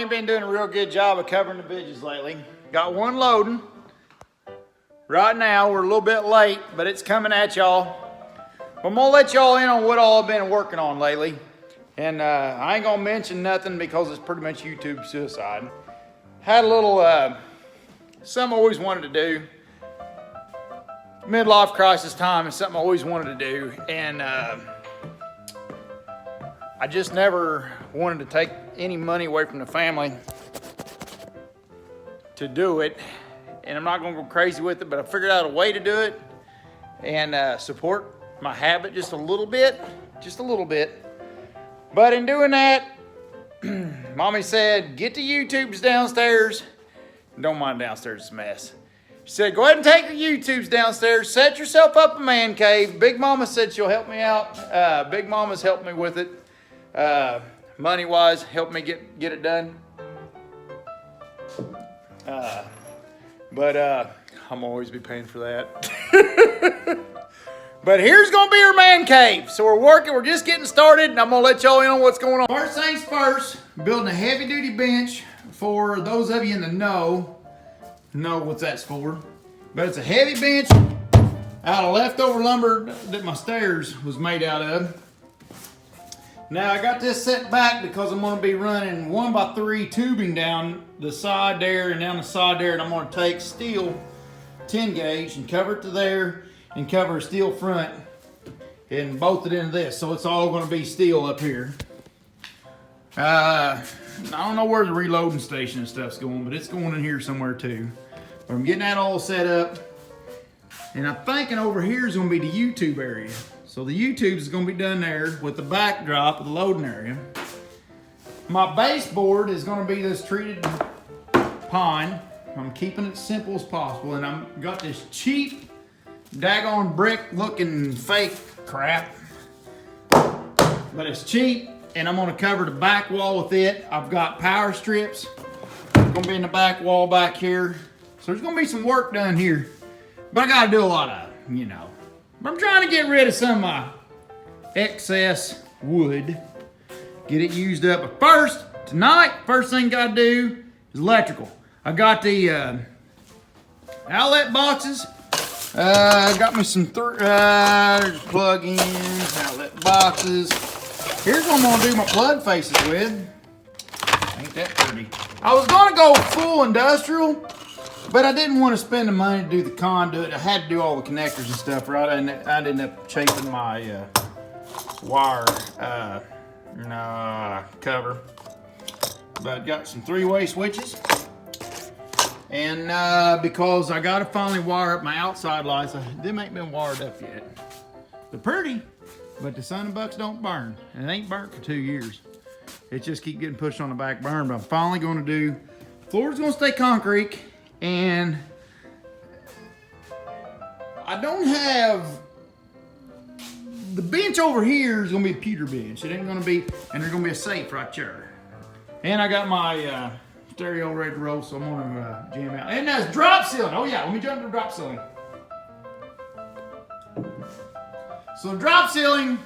ain't been doing a real good job of covering the bitches lately. Got one loading. Right now, we're a little bit late, but it's coming at y'all. I'm gonna let y'all in on what all I've been working on lately. And I ain't gonna mention nothing because it's pretty much YouTube suicide. Had a little, something I always wanted to do. Midlife crisis time is something I always wanted to do. And I just never wanted to take any money away from the family to do it. And I'm not gonna go crazy with it, but I figured out a way to do it and support my habit just a little bit. But in doing that, Mommy said, get the YouTubes downstairs. Don't mind downstairs, it's a mess. She said, go ahead and take the YouTubes downstairs, set yourself up a man cave. Big Mama said she'll help me out. Big Mama's helped me with it. Money-wise, helped me get it done. But I'm always be paying for that. But here's gonna be our man cave. So we're just getting started, and I'm gonna let y'all in on what's going on. First things first, building a heavy duty bench. For those of you in the know what that's for. But it's a heavy bench out of leftover lumber that my stairs was made out of. Now I got this set back because I'm gonna be running 1x3 tubing down the side there and down the side there, and I'm gonna take steel 10 gauge and cover it to there and cover a steel front and bolt it into this. So it's all gonna be steel up here. I don't know where the reloading station and stuff's going, but it's going in here somewhere too. But I'm getting that all set up. And I'm thinking over here is gonna be the YouTube area. So the YouTube is gonna be done there with the backdrop of the loading area. My baseboard is gonna be this treated pine. I'm keeping it simple as possible, and I've got this cheap, daggone brick looking fake crap. But it's cheap, and I'm gonna cover the back wall with it. I've got power strips. Gonna be in the back wall back here. So there's gonna be some work done here. But I gotta do a lot of, But I'm trying to get rid of some of my excess wood. Get it used up. But first, tonight, first thing gotta do is electrical. I got the outlet boxes. Got me some plug-ins, outlet boxes. Here's what I'm gonna do my plug faces with. Ain't that pretty? I was gonna go full industrial, but I didn't want to spend the money to do the conduit. I had to do all the connectors and stuff, right? I'd end up chafing my wire cover. But got some three-way switches. And because I gotta finally wire up my outside lights, them ain't been wired up yet. They're pretty, but the Sun & Bucks don't burn. And it ain't burnt for 2 years. It just keep getting pushed on the back burn, but I'm finally gonna do, floor's gonna stay concrete, and I don't have, the bench over here is gonna be a pewter bench. It ain't gonna be, and there's gonna be a safe right there. And I got my stereo ready to roll, so I'm gonna jam out. And that's drop ceiling. Oh yeah, let me jump to the drop ceiling. So drop ceiling,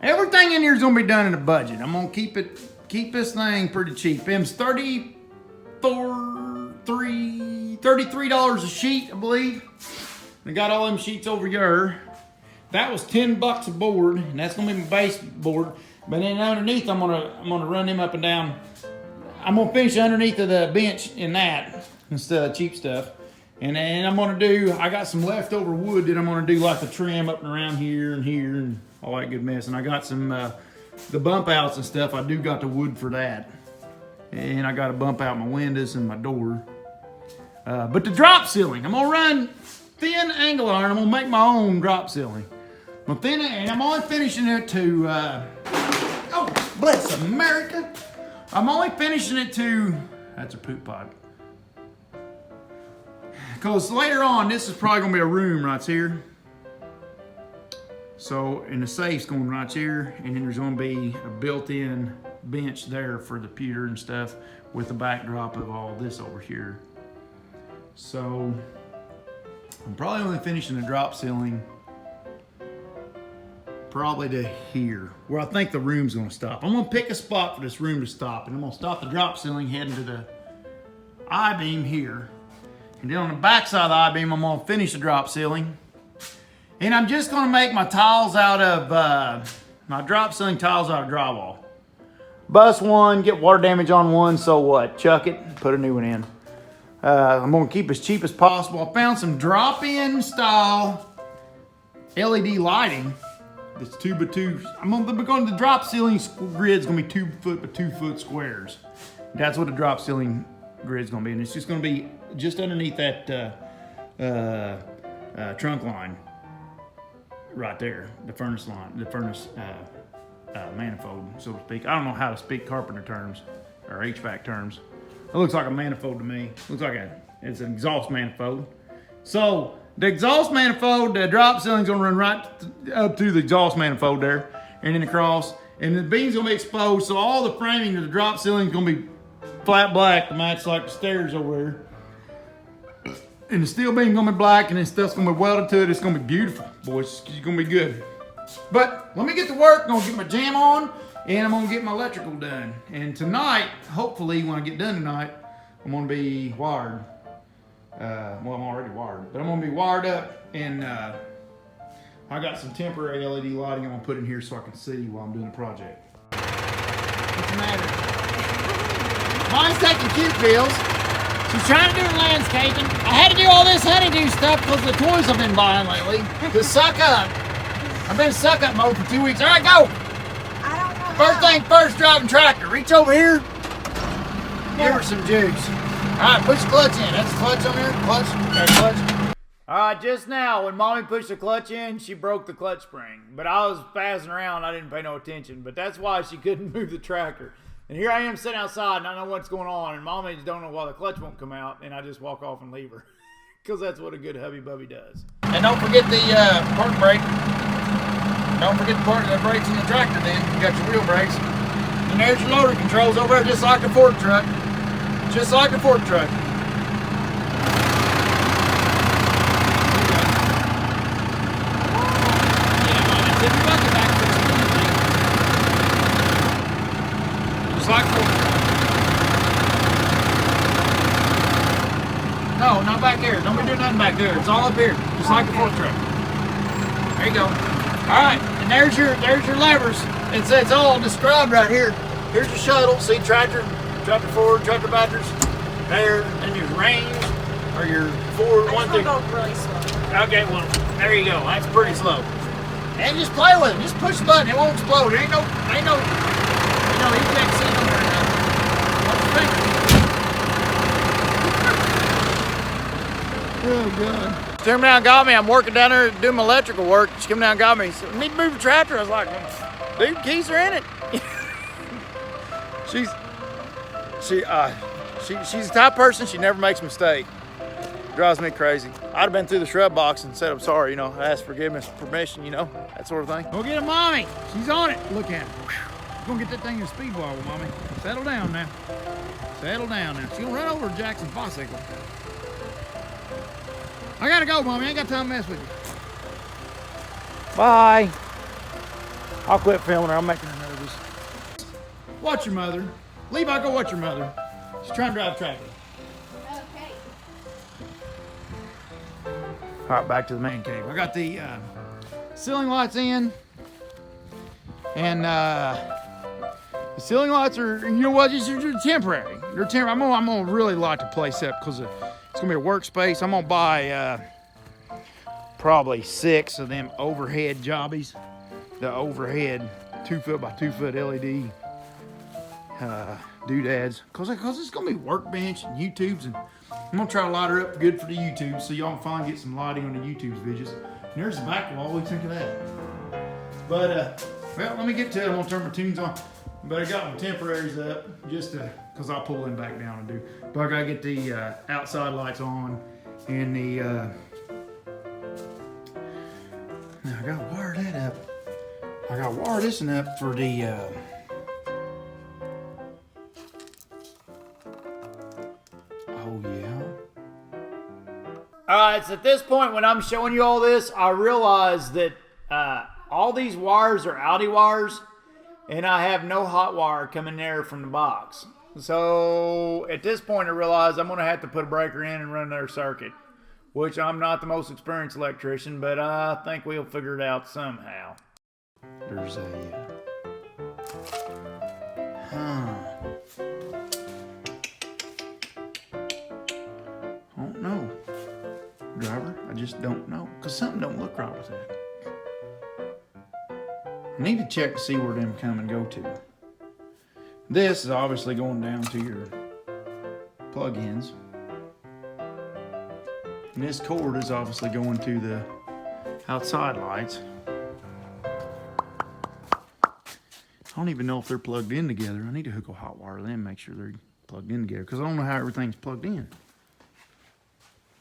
everything in here is gonna be done in a budget. I'm gonna keep this thing pretty cheap. Them's $33 a sheet, I believe. I got all them sheets over here. That was $10 a board, and that's gonna be my baseboard. But then underneath, I'm gonna run them up and down. I'm gonna finish underneath of the bench in that instead of cheap stuff. And then I'm gonna do, I got some leftover wood that I'm gonna do like the trim up and around here and all that good mess. And I got some, the bump outs and stuff, I do got the wood for that. And I got to bump out my windows and my door. But the drop ceiling, I'm gonna run thin angle iron. I'm gonna make my own drop ceiling. And I'm only finishing it to, oh, bless America. I'm only finishing it to, that's a poop pod. Because later on, this is probably gonna be a room right here. So, and the safe's going right here, and then there's gonna be a built-in bench there for the pewter and stuff with the backdrop of all this over here. So, I'm probably only finishing the drop ceiling probably to here, where I think the room's gonna stop. I'm gonna pick a spot for this room to stop, and I'm gonna stop the drop ceiling heading to the I-beam here. And then on the back side of the I-beam, I'm gonna finish the drop ceiling. And I'm just gonna make my tiles out of, my drop ceiling tiles out of drywall. Bust one, get water damage on one, so what? Chuck it, put a new one in. I'm gonna keep as cheap as possible. I found some drop-in style LED lighting that's 2x2. I'm gonna be going to the drop ceiling grid's gonna be 2 foot by 2 foot squares. That's what the drop ceiling grid's gonna be, and it's just gonna be just underneath that trunk line right there, the furnace line, the furnace manifold, so to speak. I don't know how to speak carpenter terms or HVAC terms. It looks like a manifold to me. Looks like it's an exhaust manifold. So the exhaust manifold, the drop ceiling's gonna run right up to the exhaust manifold there, and then across, and the beam's gonna be exposed, so all the framing of the drop ceiling's gonna be flat black to match like the stairs over there. And the steel beam's gonna be black, and then stuff's gonna be welded to it. It's gonna be beautiful, boys. It's gonna be good. But let me get to work. I'm gonna get my jam on, and I'm gonna get my electrical done. And tonight, hopefully, when I get done tonight, I'm gonna be wired. Well, I'm already wired, but I'm gonna be wired up, and I got some temporary LED lighting I'm gonna put in here so I can see while I'm doing the project. What's the matter? Mine's taking cute pills. She's trying to do her landscaping. I had to do all this honeydew stuff because of the toys I've been buying lately. To suck up. I've been in suck up mode for 2 weeks. All right, go. I don't know. First thing first, driving tractor. Reach over here. Give her some juice. All right, push the clutch in. That's the clutch on there. Clutch. Okay, clutch. All right, just now when Mommy pushed the clutch in, she broke the clutch spring. But I was passing around. I didn't pay no attention. But that's why she couldn't move the tractor. And here I am sitting outside and I know what's going on. And Mommy just don't know why the clutch won't come out. And I just walk off and leave her. Because that's what a good hubby bubby does. And don't forget the park brake. Don't forget the brakes in the tractor then. You got your wheel brakes. And there's your loader controls over there, just like the fork truck. Just like the fork truck. Just like fork truck. No, not back there. Don't be doing nothing back there. It's all up here. Just like the fork truck. There you go. Alright, and there's your levers. It's all described right here. Here's your shuttle, see tractor forward, tractor backwards. There, and your range, or your forward one thing. Go really slow. Okay, well, there you go. That's pretty slow. And just play with it. Just push the button. It won't explode. There ain't no eject seat on there now. What you think? Oh, God. She came down and got me. I'm working down there doing my electrical work. She came down and got me. She said, "I need to move the tractor." I was like, "Dude, keys are in it." She's the type of person, she never makes a mistake. Drives me crazy. I'd have been through the shrub box and said, "I'm sorry," you know, asked forgiveness, permission, you know, that sort of thing. Go get a Mommy. She's on it. Look at her. She's gonna get that thing in a speed wobble, Mommy. Settle down now. Settle down now. She's gonna run over Jackson's bicycle. I gotta go, Mommy. I ain't got time to mess with you. Bye. I'll quit filming her. I'm making her nervous. Watch your mother. Levi, go watch your mother. She's trying to drive a tractor. Okay. All right, back to the man cave. I got the ceiling lights in. And the ceiling lights are, you know what, they're temporary. They're temporary. I'm gonna really light the place up because it's gonna be a workspace. I'm gonna buy probably 6 of them overhead jobbies. The overhead 2 foot by 2 foot LED doodads. Cause it's gonna be workbench and YouTubes, and I'm gonna try to light her up good for the YouTube so y'all can finally get some lighting on the YouTube videos. And there's the back wall. What do you think of that? But well, let me get to it. I'm gonna turn my tunes on. But I got my temporaries up just to, cause I'll pull them back down and do. But I gotta get the outside lights on and the. Now I gotta wire that up. I gotta wire this one up for the. Oh yeah. All right. So at this point, when I'm showing you all this, I realize that all these wires are Audi wires, and I have no hot wire coming there from the box. So at this point I realize I'm going to have to put a breaker in and run another circuit, which I'm not the most experienced electrician, but I think we'll figure it out somehow. There's a... I don't know, driver. I just don't know, because something don't look right with that. I need to check to see where them come and go to. This is obviously going down to your plug-ins. And this cord is obviously going to the outside lights. I don't even know if they're plugged in together. I need to hook a hot wire to them and make sure they're plugged in together, because I don't know how everything's plugged in.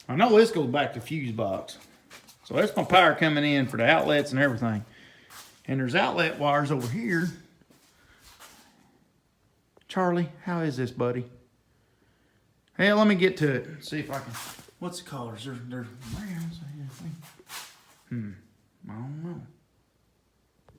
I know this goes back to fuse box. So that's my power coming in for the outlets and everything. And there's outlet wires over here. Charlie, how is this, buddy? Hey, let me get to it. See if I can. What's the colors? They're browns. I don't know.